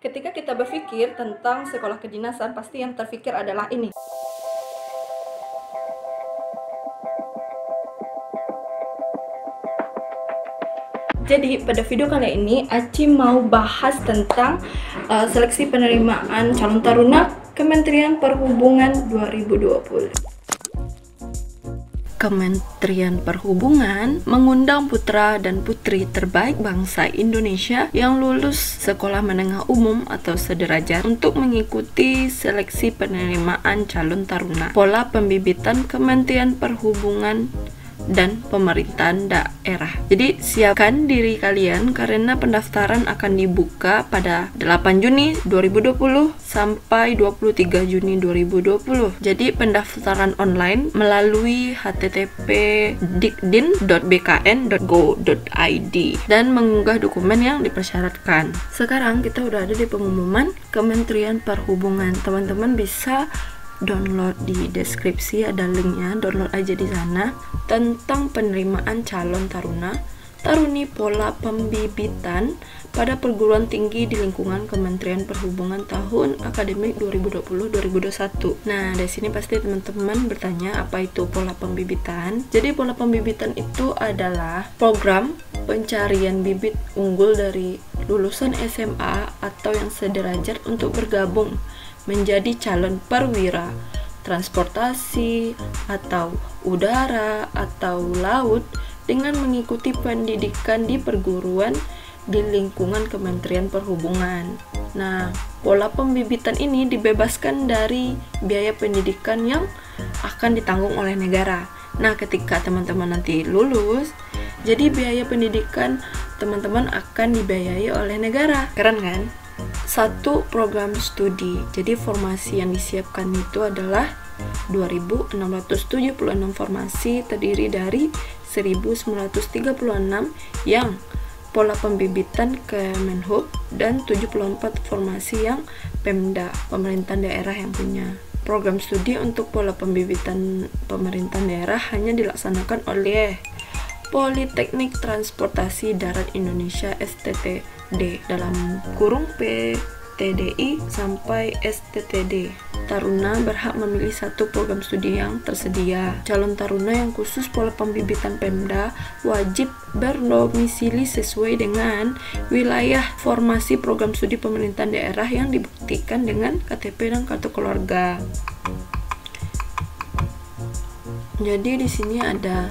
Ketika kita berpikir tentang sekolah kedinasan, pasti yang terpikir adalah ini. Jadi pada video kali ini Aci mau bahas tentang seleksi penerimaan calon taruna Kementerian Perhubungan 2020. Kementerian Perhubungan mengundang putra dan putri terbaik bangsa Indonesia yang lulus sekolah menengah umum atau sederajat untuk mengikuti seleksi penerimaan calon taruna. Pola pembibitan Kementerian Perhubungan dan pemerintahan daerah. Jadi siapkan diri kalian karena pendaftaran akan dibuka pada 8 Juni 2020 sampai 23 Juni 2020. Jadi pendaftaran online melalui http://dikdin.bkn.go.id dan mengunggah dokumen yang dipersyaratkan. Sekarang kita udah ada di pengumuman Kementerian Perhubungan. Teman-teman bisa download di deskripsi, ada linknya, download aja di sana, tentang penerimaan calon taruni pola pembibitan pada perguruan tinggi di lingkungan Kementerian Perhubungan tahun akademik 2020-2021. Nah, dari sini pasti teman-teman bertanya apa itu pola pembibitan. Jadi pola pembibitan itu adalah program pencarian bibit unggul dari lulusan SMA atau yang sederajat untuk bergabung menjadi calon perwira transportasi atau udara atau laut dengan mengikuti pendidikan di perguruan di lingkungan Kementerian Perhubungan. Nah, pola pembibitan ini dibebaskan dari biaya pendidikan yang akan ditanggung oleh negara. Nah, ketika teman-teman nanti lulus, jadi biaya pendidikan teman-teman akan dibiayai oleh negara. Keren kan? Satu program studi. Jadi formasi yang disiapkan itu adalah 2.676 formasi, terdiri dari 1.936 yang pola pembibitan Kemenhub dan 74 formasi yang Pemda, pemerintahan daerah yang punya. Program studi untuk pola pembibitan pemerintahan daerah hanya dilaksanakan oleh Politeknik Transportasi Darat Indonesia (STTD) dalam kurung PTDI sampai STTD. Taruna berhak memilih satu program studi yang tersedia. Calon taruna yang khusus pola pembibitan Pemda wajib berdomisili sesuai dengan wilayah formasi program studi pemerintahan daerah yang dibuktikan dengan KTP dan kartu keluarga. Jadi di sini ada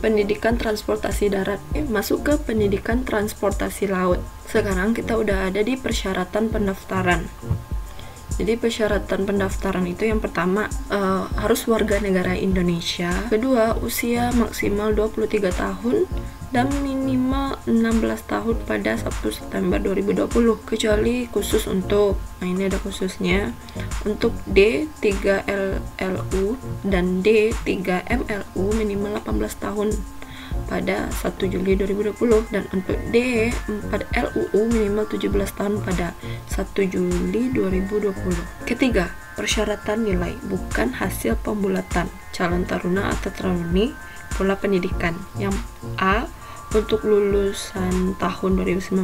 pendidikan transportasi darat, masuk ke pendidikan transportasi laut. Sekarang kita udah ada di persyaratan pendaftaran. Jadi persyaratan pendaftaran itu yang pertama harus warga negara Indonesia, kedua usia maksimal 23 tahun dan minimal 16 tahun pada 1 September 2020, kecuali khusus untuk, nah ini ada khususnya, untuk D3LLU dan D3MLU minimal 18 tahun pada 1 Juli 2020 dan untuk D4LUU minimal 17 tahun pada 1 Juli 2020. Ketiga, persyaratan nilai bukan hasil pembulatan calon taruna atau taruni pola pendidikan. Yang A, untuk lulusan tahun 2019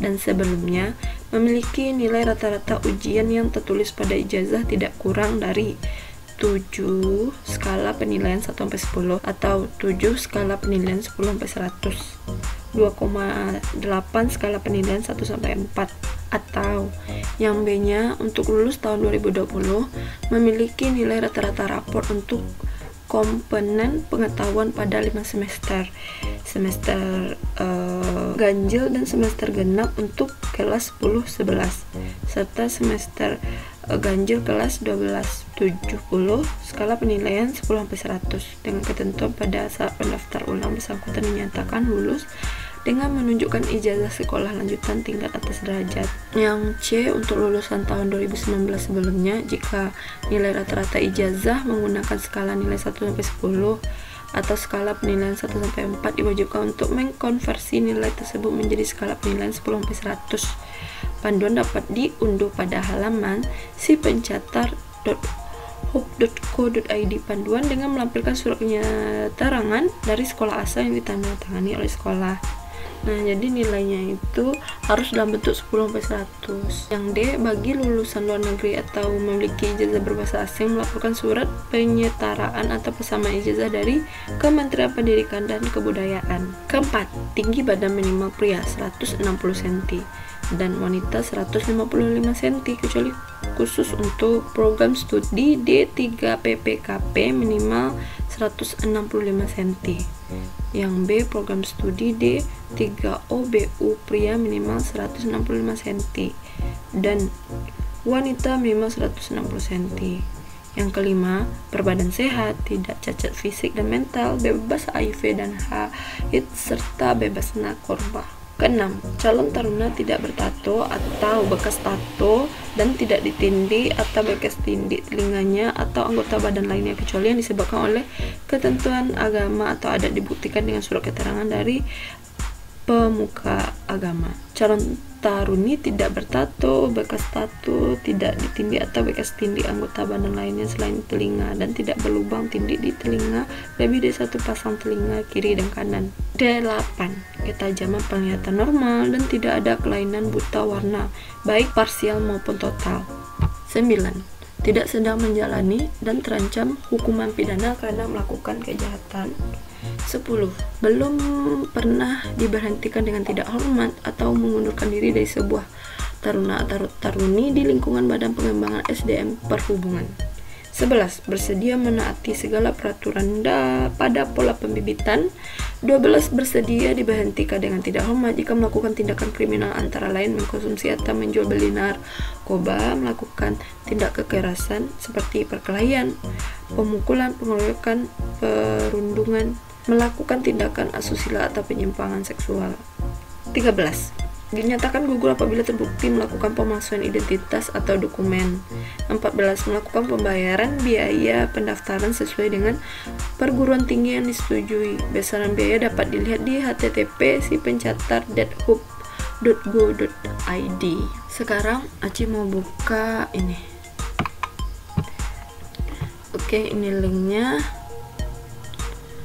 dan sebelumnya memiliki nilai rata-rata ujian yang tertulis pada ijazah tidak kurang dari 7 skala penilaian 1-10 atau 7 skala penilaian 10-100, 2,8 skala penilaian 1-4, atau yang B-nya untuk lulus tahun 2020 memiliki nilai rata-rata rapor untuk komponen pengetahuan pada 5 semester ganjil dan semester genap untuk kelas 10-11 serta semester ganjil kelas 12-70 skala penilaian 10-100 dengan ketentuan pada saat pendaftar ulang bersangkutan dinyatakan lulus dengan menunjukkan ijazah sekolah lanjutan tingkat atas derajat. Yang C, untuk lulusan tahun 2019 sebelumnya, jika nilai rata-rata ijazah menggunakan skala nilai 1-10 atau skala penilaian 1-4 diwajibkan untuk mengkonversi nilai tersebut menjadi skala penilaian 10-100. Panduan dapat diunduh pada halaman sipencatat.hub.co.id. Panduan dengan melampirkan surat keterangan dari sekolah asal yang ditandatangani oleh sekolah. Nah, jadi nilainya itu harus dalam bentuk 10/100. Yang D, bagi lulusan luar negeri atau memiliki ijazah berbahasa asing melaporkan surat penyetaraan atau persamaan ijazah dari Kementerian Pendidikan dan Kebudayaan. Keempat, tinggi badan minimal pria 160 cm dan wanita 155 cm kecuali khusus untuk program studi D3 PPKP minimal 165 cm. Yang B, program studi D3 OBU pria minimal 165 cm dan wanita minimal 160 cm. Yang kelima, berbadan sehat, tidak cacat fisik dan mental, bebas HIV dan AIDS serta bebas narkoba. Keenam, calon taruna tidak bertato atau bekas tato dan tidak ditindih atau bekas tindik telinganya atau anggota badan lainnya kecuali yang disebabkan oleh ketentuan agama atau adat dibuktikan dengan surat keterangan dari pemuka agama. Calon taruni tidak bertato, bekas tato, tidak ditindih atau bekas tindik anggota badan lainnya selain telinga dan tidak berlubang tindik di telinga lebih dari satu pasang telinga kiri dan kanan. D8, ketajaman penglihatan normal dan tidak ada kelainan buta warna baik parsial maupun total. 9, tidak sedang menjalani dan terancam hukuman pidana karena melakukan kejahatan. 10, belum pernah diberhentikan dengan tidak hormat atau mengundurkan diri dari sebuah taruna atau taruni di lingkungan Badan Pengembangan SDM Perhubungan. 11, bersedia menaati segala peraturan pada pola pembibitan. 12, bersedia diberhentikan dengan tidak hormat jika melakukan tindakan kriminal antara lain mengkonsumsi atau menjual beli narkoba, melakukan tindak kekerasan seperti perkelahian, pemukulan, pengeroyokan, perundungan, melakukan tindakan asusila atau penyimpangan seksual. 13, dinyatakan gugur apabila terbukti melakukan pemalsuan identitas atau dokumen. 14, melakukan pembayaran biaya pendaftaran sesuai dengan perguruan tinggi yang disetujui. Besaran biaya dapat dilihat di http://sipencatat.go.id. Sekarang Aci mau buka ini. Oke, ini linknya.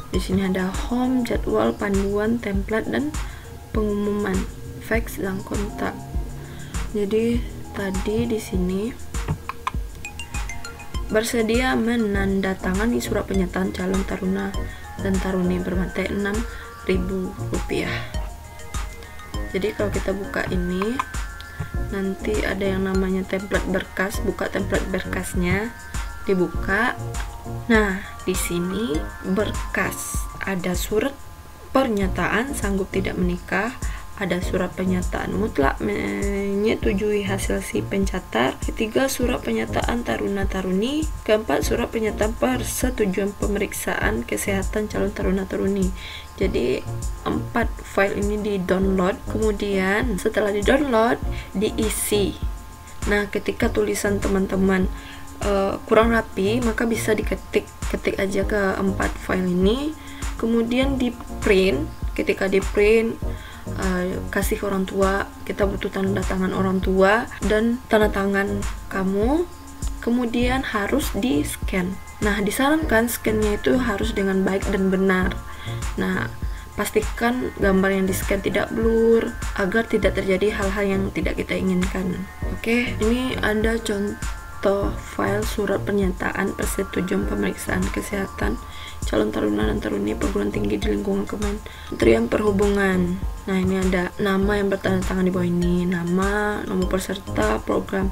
Di sini ada home, jadwal, panduan, template, dan pengumuman, fax dan kontak. Jadi tadi di sini bersedia menandatangani surat pernyataan calon taruna dan taruni bermateri Rp6.000. Jadi kalau kita buka ini nanti ada yang namanya template berkas, buka template berkasnya, dibuka. Nah, di sini berkas ada surat pernyataan sanggup tidak menikah, ada surat pernyataan mutlak menyetujui hasil si pencatat, ketiga surat pernyataan taruna-taruni, keempat surat pernyataan persetujuan pemeriksaan kesehatan calon taruna-taruni. Jadi 4 file ini di-download, kemudian setelah di-download diisi. Nah, ketika tulisan teman-teman kurang rapi, maka bisa ketik aja ke 4 file ini, kemudian di print. Ketika di print, kasih orang tua, kita butuh tanda tangan orang tua dan tanda tangan kamu, kemudian harus di scan. Nah, disarankan scannya itu harus dengan baik dan benar. Nah, pastikan gambar yang di scan tidak blur agar tidak terjadi hal-hal yang tidak kita inginkan. Oke, ini ada contoh file surat pernyataan persetujuan pemeriksaan kesehatan calon taruna dan taruni perguruan tinggi di lingkungan Kementerian Perhubungan. Nah, ini ada nama yang bertanda tangan di bawah ini, nama, nomor peserta, program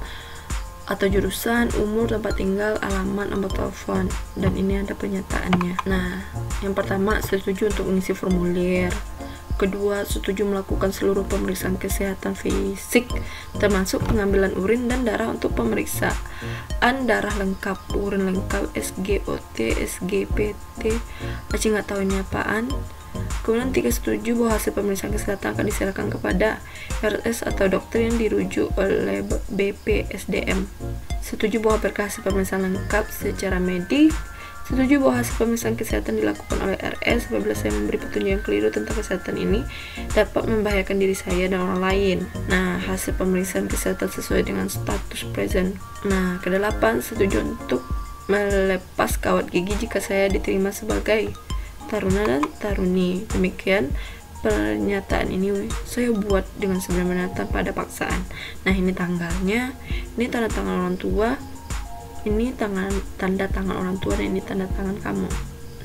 atau jurusan, umur, tempat tinggal, alamat, nomor telepon, dan ini ada pernyataannya. Nah, yang pertama, setuju untuk mengisi formulir. Kedua, setuju melakukan seluruh pemeriksaan kesehatan fisik termasuk pengambilan urin dan darah untuk pemeriksaan darah lengkap, urin lengkap, SGOT, SGPT, Aci nggak tahu ini apaan. Kemudian 3, setuju bahwa hasil pemeriksaan kesehatan akan diserahkan kepada RS atau dokter yang dirujuk oleh BPSDM. Setuju bahwa berkas hasil pemeriksaan lengkap secara medik. Setuju bahwa hasil pemeriksaan kesehatan dilakukan oleh RS apabila saya memberi petunjuk yang keliru tentang kesehatan ini dapat membahayakan diri saya dan orang lain. Nah, hasil pemeriksaan kesehatan sesuai dengan status present. Nah, ke-8, setuju untuk melepas kawat gigi jika saya diterima sebagai taruna dan taruni. Demikian pernyataan ini saya buat dengan sebenarnya tanpa ada paksaan. Nah, ini tanggalnya, ini tanda tangan orang tua, ini tanda tangan orang tua, dan ini tanda tangan kamu.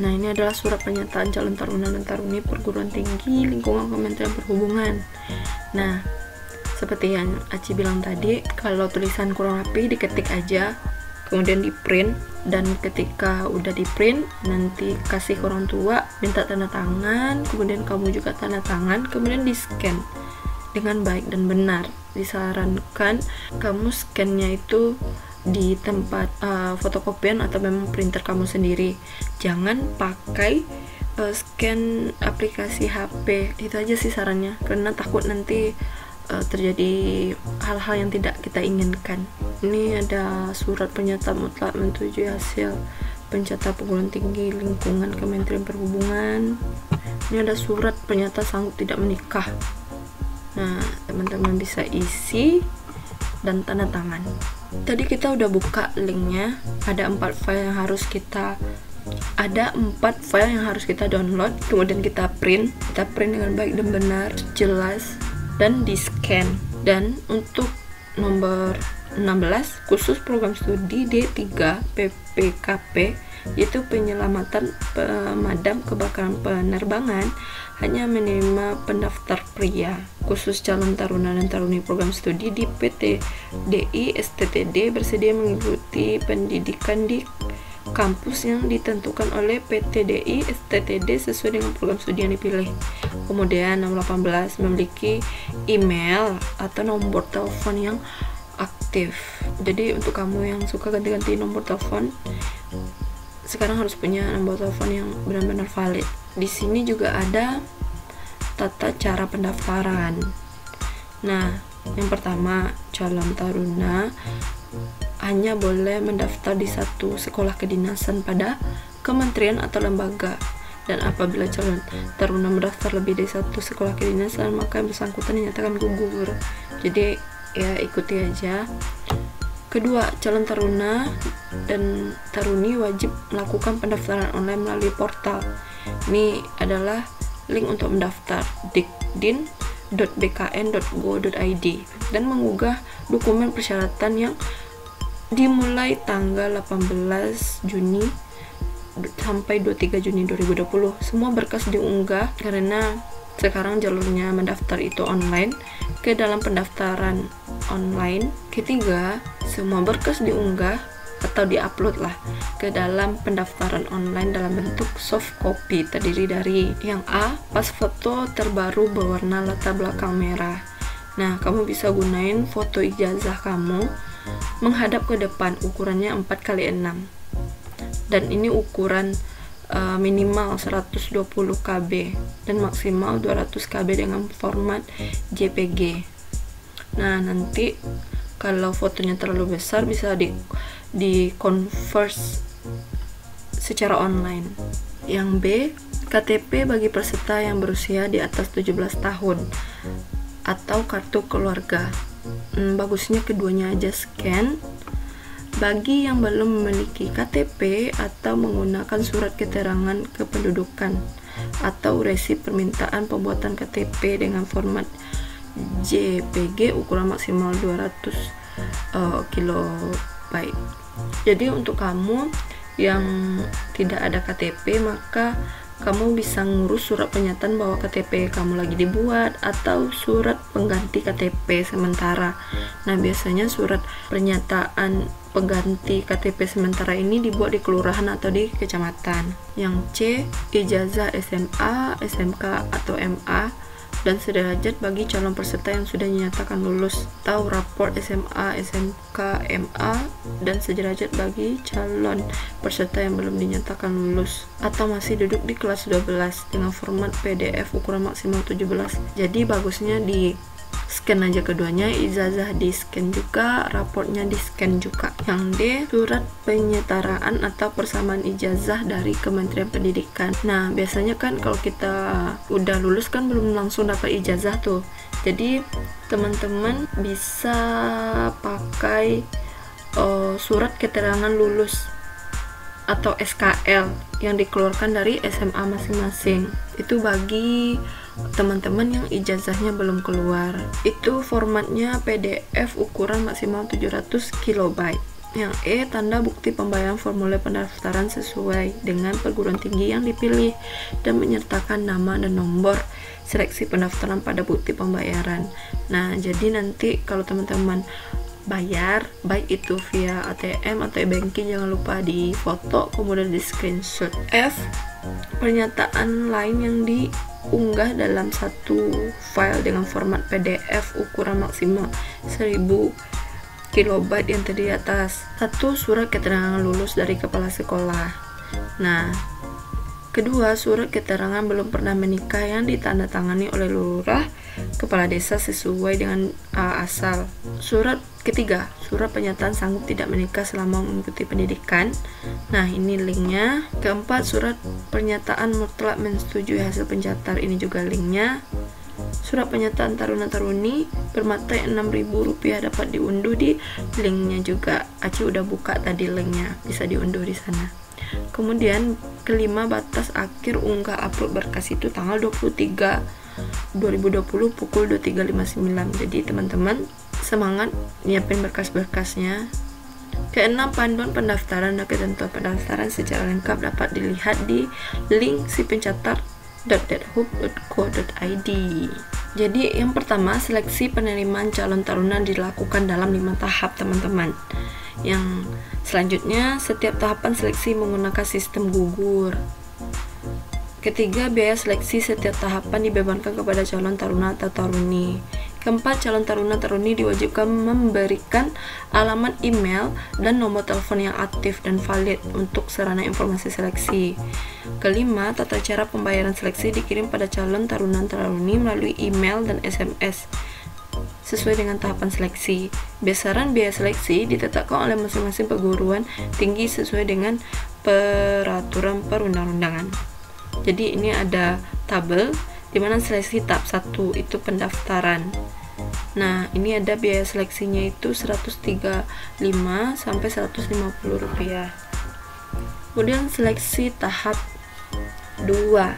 Nah, ini adalah surat pernyataan calon taruna dan taruni perguruan tinggi lingkungan Kementerian Perhubungan. Nah, seperti yang Aci bilang tadi, kalau tulisan kurang rapi diketik aja, kemudian di print, dan ketika udah di print nanti kasih ke orang tua, minta tanda tangan, kemudian kamu juga tanda tangan, kemudian di scan dengan baik dan benar. Disarankan kamu scannya itu di tempat fotokopian atau memang printer kamu sendiri, jangan pakai scan aplikasi HP. Itu aja sih sarannya, karena takut nanti terjadi hal-hal yang tidak kita inginkan. Ini ada surat pernyataan mutlak menyetujui hasil pencatatan perguruan tinggi lingkungan Kementerian Perhubungan. Ini ada surat pernyataan sanggup tidak menikah. Nah, teman-teman bisa isi dan tanda tangan. Tadi kita udah buka linknya, ada 4 file yang harus kita download, kemudian kita print dengan baik dan benar, jelas, dan di scan. Dan untuk nomor 16 khusus program studi D3 PPKP, yaitu penyelamatan pemadam kebakaran penerbangan, hanya menerima pendaftar pria. Khusus calon taruna dan taruni program studi di PTDI STTD bersedia mengikuti pendidikan di kampus yang ditentukan oleh PTDI STTD sesuai dengan program studi yang dipilih. Kemudian nomor 18 memiliki email atau nomor telepon yang aktif. Jadi untuk kamu yang suka ganti-ganti nomor telepon, sekarang harus punya nomor telepon yang benar-benar valid. Di sini juga ada tata cara pendaftaran. Nah, yang pertama, calon taruna hanya boleh mendaftar di satu sekolah kedinasan pada kementerian atau lembaga, dan apabila calon taruna mendaftar lebih dari satu sekolah kedinasan, maka yang bersangkutan dinyatakan gugur. Jadi ya ikuti aja. Kedua, calon taruna dan taruni wajib melakukan pendaftaran online melalui portal. Ini adalah link untuk mendaftar dikdin.bkn.go.id dan mengunggah dokumen persyaratan yang dimulai tanggal 18 Juni sampai 23 Juni 2020. Semua berkas diunggah karena sekarang jalurnya mendaftar itu online ke dalam pendaftaran online. Ketiga, semua berkas diunggah atau diupload lah ke dalam pendaftaran online dalam bentuk soft copy, terdiri dari yang A, pas foto terbaru berwarna latar belakang merah. Nah, kamu bisa gunain foto ijazah kamu menghadap ke depan, ukurannya 4x6, dan ini ukuran minimal 120 KB dan maksimal 200 KB dengan format JPG. Nah, nanti kalau fotonya terlalu besar bisa di convert secara online. Yang B, KTP bagi peserta yang berusia di atas 17 tahun atau kartu keluarga. Bagusnya keduanya aja scan. Bagi yang belum memiliki KTP atau menggunakan surat keterangan kependudukan atau resi permintaan pembuatan KTP dengan format JPG ukuran maksimal 200 KB. Jadi untuk kamu yang tidak ada KTP, maka kamu bisa ngurus surat pernyataan bahwa KTP kamu lagi dibuat atau surat pengganti KTP sementara. Nah, biasanya surat pernyataan pengganti KTP sementara ini dibuat di kelurahan atau di kecamatan. Yang C, ijazah SMA, SMK atau MA dan sederajat bagi calon peserta yang sudah dinyatakan lulus, atau raport SMA, SMK, MA dan sederajat bagi calon peserta yang belum dinyatakan lulus atau masih duduk di kelas 12 dengan format PDF ukuran maksimal 17. Jadi bagusnya di scan aja keduanya, ijazah di scan juga, raportnya di scan juga. Yang D, surat penyetaraan atau persamaan ijazah dari Kementerian Pendidikan. Nah, biasanya kan kalau kita udah lulus kan belum langsung dapat ijazah tuh. Jadi teman-teman bisa pakai surat keterangan lulus atau SKL yang dikeluarkan dari SMA masing-masing. Itu bagi teman-teman yang ijazahnya belum keluar. Itu formatnya PDF ukuran maksimal 700 KB. Yang E, tanda bukti pembayaran formulir pendaftaran sesuai dengan perguruan tinggi yang dipilih dan menyertakan nama dan nomor seleksi pendaftaran pada bukti pembayaran. Nah, jadi nanti kalau teman-teman bayar, baik itu via ATM atau e-banking, jangan lupa di foto kemudian di screenshot. F, pernyataan lain yang diunggah dalam satu file dengan format PDF ukuran maksimal 1000 KB yang tadi di atas. 1. Surat keterangan lulus dari kepala sekolah. Nah, kedua, surat keterangan belum pernah menikah yang ditandatangani oleh lurah kepala desa sesuai dengan asal. Ketiga, surat pernyataan sanggup tidak menikah selama mengikuti pendidikan. Nah, ini linknya. Keempat, surat pernyataan mutlak menyetujui hasil pencatat. Ini juga linknya. Surat pernyataan taruna-taruni bermaterai Rp6.000 dapat diunduh di linknya juga. Aci udah buka tadi linknya, bisa diunduh di sana. Kemudian kelima, batas akhir unggah upload berkas itu tanggal 23/2020 pukul 23.59. Jadi teman-teman semangat nyiapin berkas-berkasnya. Keenam, panduan pendaftaran dan ketentuan pendaftaran secara lengkap dapat dilihat di link sipencatat.dethub.co.id. Jadi yang pertama, seleksi penerimaan calon taruna dilakukan dalam 5 tahap teman-teman. Yang selanjutnya, setiap tahapan seleksi menggunakan sistem gugur. Ketiga, biaya seleksi setiap tahapan dibebankan kepada calon taruna atau taruni. Keempat, calon taruna-taruni diwajibkan memberikan alamat email dan nomor telepon yang aktif dan valid untuk sarana informasi seleksi. Kelima, tata cara pembayaran seleksi dikirim pada calon taruna-taruni melalui email dan SMS sesuai dengan tahapan seleksi. Besaran biaya seleksi ditetapkan oleh masing-masing perguruan tinggi sesuai dengan peraturan perundang-undangan. Jadi ini ada tabel di mana seleksi tahap 1 itu pendaftaran. Nah, ini ada biaya seleksinya itu Rp135 sampai Rp150. Kemudian seleksi tahap 2.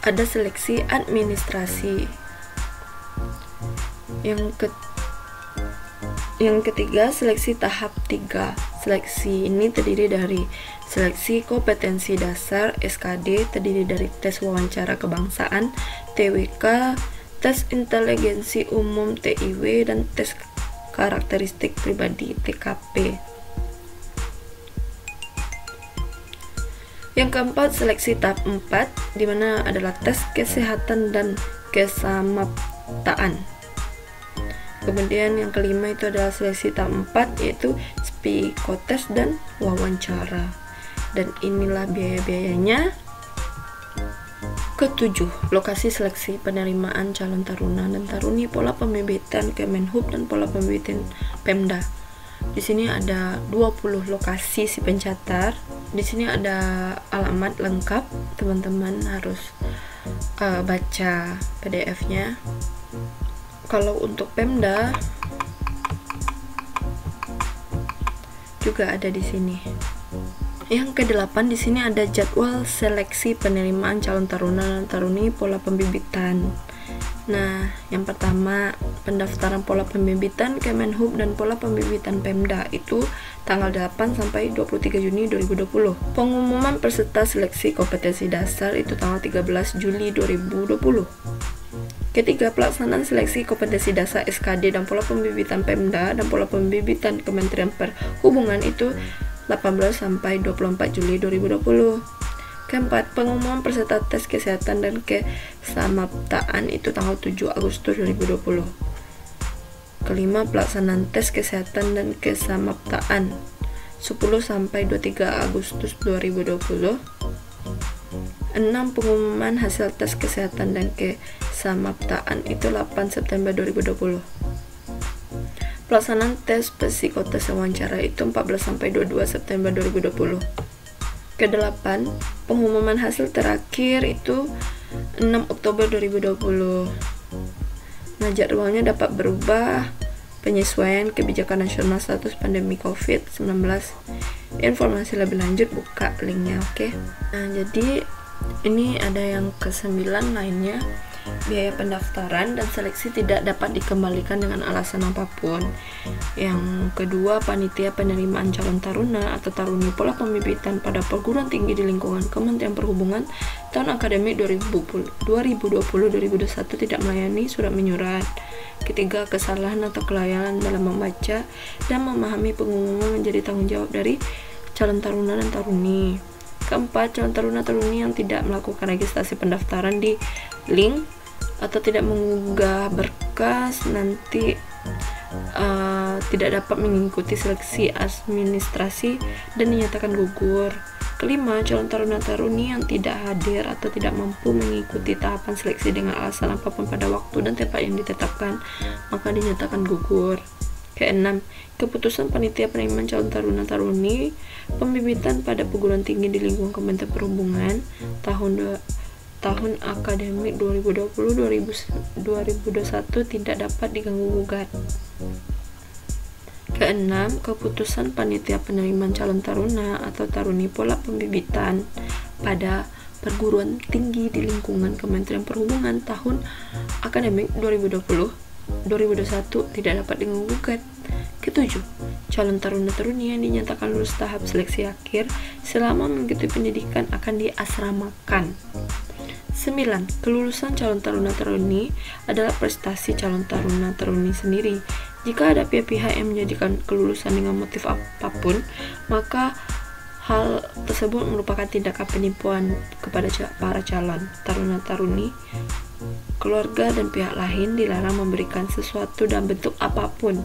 Ada seleksi administrasi. Yang ketiga, seleksi tahap 3. Seleksi ini terdiri dari seleksi kompetensi dasar SKD, terdiri dari tes wawancara kebangsaan TWK, tes inteligensi umum TIW, dan tes karakteristik pribadi TKP. Yang keempat, seleksi tahap 4, di mana adalah tes kesehatan dan kesamaptaan. Kemudian yang kelima itu adalah seleksi tahap 4, yaitu psikotes dan wawancara. Dan inilah biaya-biayanya. Ketujuh, lokasi seleksi penerimaan calon taruna dan taruni, pola pembibitan Kemenhub dan pola pembibitan Pemda. Di sini ada 20 lokasi si pencatat. Di sini ada alamat lengkap. Teman-teman harus baca PDF-nya. Kalau untuk Pemda juga ada di sini. Yang ke-8 di sini ada jadwal seleksi penerimaan calon taruna dan taruni, pola pembibitan. Nah, yang pertama, pendaftaran pola pembibitan Kemenhub dan pola pembibitan Pemda itu tanggal 8 sampai 23 Juni 2020. Pengumuman peserta seleksi kompetensi dasar itu tanggal 13 Juli 2020. Ketiga, pelaksanaan seleksi kompetensi dasar SKD dan pola pembibitan Pemda dan pola pembibitan Kementerian Perhubungan itu 18 sampai 24 Juli 2020. Keempat, pengumuman peserta tes kesehatan dan kesamaptaan itu tanggal 7 Agustus 2020. Kelima, pelaksanaan tes kesehatan dan kesamaptaan 10 sampai 23 Agustus 2020. 6, pengumuman hasil tes kesehatan dan kesamaptaan itu 8 September 2020. Pelaksanaan tes psikotes wawancara itu 14 sampai 22 September 2020. Ke-8, pengumuman hasil terakhir itu 6 Oktober 2020. Nah, jadwalnya dapat berubah penyesuaian kebijakan nasional status pandemi COVID-19. Informasi lebih lanjut buka linknya, oke? Nah, jadi Ini ada yang ke-9 lainnya, biaya pendaftaran dan seleksi tidak dapat dikembalikan dengan alasan apapun. Yang kedua, panitia penerimaan calon taruna atau taruni pola pembibitan pada perguruan tinggi di lingkungan Kementerian Perhubungan tahun akademik 2020-2021 tidak melayani surat menyurat. Ketiga, kesalahan atau kelalaian dalam membaca dan memahami pengumuman menjadi tanggung jawab dari calon taruna dan taruni. Keempat, calon taruna-taruni yang tidak melakukan registrasi pendaftaran di link atau tidak mengunggah berkas nanti tidak dapat mengikuti seleksi administrasi dan dinyatakan gugur. Kelima, calon taruna-taruni yang tidak hadir atau tidak mampu mengikuti tahapan seleksi dengan alasan apapun pada waktu dan tempat yang ditetapkan, maka dinyatakan gugur. Keenam, keputusan panitia penerimaan calon taruna-taruni pembibitan pada perguruan tinggi di lingkungan Kementerian Perhubungan tahun akademik 2020-2021 tidak dapat diganggu-gugat. Keenam, keputusan panitia penerimaan calon taruna atau taruni pola pembibitan pada perguruan tinggi di lingkungan Kementerian Perhubungan tahun akademik 2020-2021 tidak dapat diganggu-gugat. Ketujuh, calon taruna-taruni yang dinyatakan lulus tahap seleksi akhir selama mengikuti pendidikan akan diasramakan. 9. Kelulusan calon taruna-taruni adalah prestasi calon taruna-taruni sendiri. Jika ada pihak-pihak yang menjadikan kelulusan dengan motif apapun, maka hal tersebut merupakan tindakan penipuan kepada para calon taruna-taruni. Keluarga dan pihak lain dilarang memberikan sesuatu dalam bentuk apapun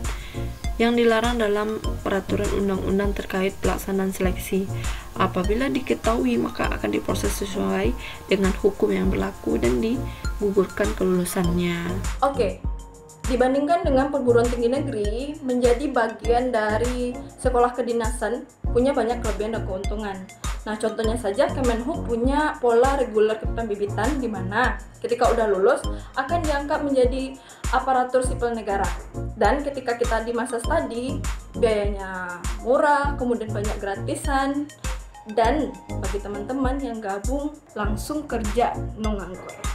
yang dilarang dalam peraturan undang-undang terkait pelaksanaan seleksi. Apabila diketahui, maka akan diproses sesuai dengan hukum yang berlaku dan digugurkan kelulusannya. Oke, dibandingkan dengan perguruan tinggi negeri, menjadi bagian dari sekolah kedinasan punya banyak kelebihan dan keuntungan. Nah, contohnya saja Kemenhub punya pola reguler kepembibitan di mana ketika udah lulus akan diangkat menjadi aparatur sipil negara. Dan ketika kita di masa studi, biayanya murah, kemudian banyak gratisan, dan bagi teman-teman yang gabung langsung kerja no nganggur.